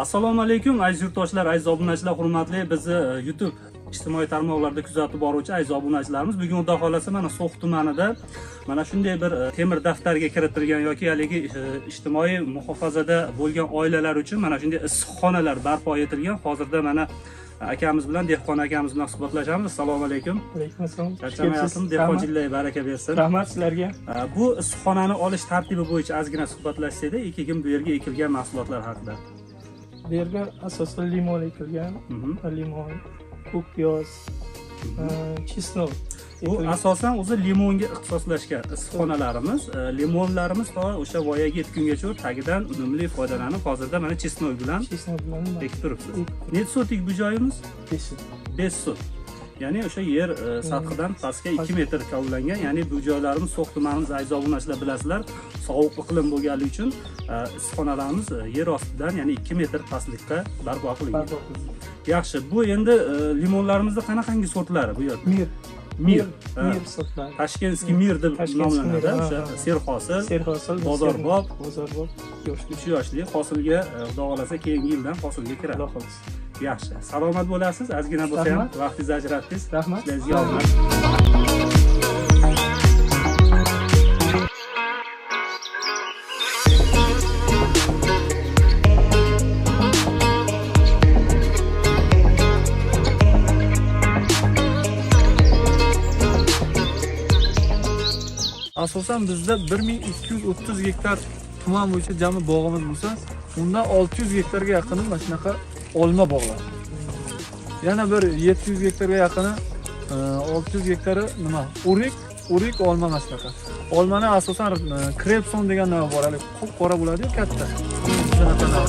Assalomu alaykum aziz yurtdoshlar, aziz obunachilar, hurmatli bizni YouTube ijtimoiy tarmoqlarda kuzatib boruvchi aziz obunachilarimiz. Bugun Xudo xolasa mana So'x tumanida mana shunday bir temir daftarga kiritilgan yoki haligi ijtimoiy muhofazada bo'lgan oilalar uchun mana shunday issiqxonalar barpo etilgan. Hozirda mana akamiz bilan, Dehqon akamiz bilan suhbatlashamiz. Assalomu alaykum. Alaykum assalom. Charchamayapsizmi? Dehqonchiliklarga baraka bersin. Rahmat sizlarga. Bu issiqxonani olish tartibi bo'yicha ozgina suhbatlashsak-da, keyin bu yerga ekilgan mahsulotlar haqida. Bu yerga asosan limon ekilgan, limon, ko'k piyoz, chesnok. Bu asosan o'zi limonga ixtisoslashgan issiqxonalarimiz. Limonlarimiz o'sha voyaga yetgungacha tagidan unumli foydalanib, hozirda mana chesnok bilan ekib turibsiz. Necha sotik bu joyimiz? 5 sot. Ya'ni o'sha yer sathidan pastga 2 metr kovlangan. Ya'ni bu joylarimiz So'x tumanimiz aziz obunachilar bilasizlar, sovuq iqlim bo'lganligi uchun issiqxonalarimiz yer ostidan, ya'ni 2 metr pastlikda barpo qilingan. Yaxshi, bu endi limonlarimizda qanaqangi sortlari bu yerda? Mir sortlari. Tashkentskiy Mir deb nomlanadi. O'sha serhosil, bozorbop, 3 yoshli hosilga Xudo xolasa keyingi yildan hosilga kiradi. Yaxshi, salomat bo'lasiz. Ozgina bo'lsa ham vaqtingizni ajratdingiz. Rahmat. Sizlarga omad. Asosan bizda 1230 gektar tuman bo'yicha jami bog'imiz bo'lsa, undan 600 gektarga yaqini mana shunaqa olma bog'lar. Yana bir 700 gektarga yaqini 600 gektari nima? O'rik olma mashaqa. Olmani asosan Krepson degan nima bor, hali qora bo'ladi-ku, katta. Shunaqa nima.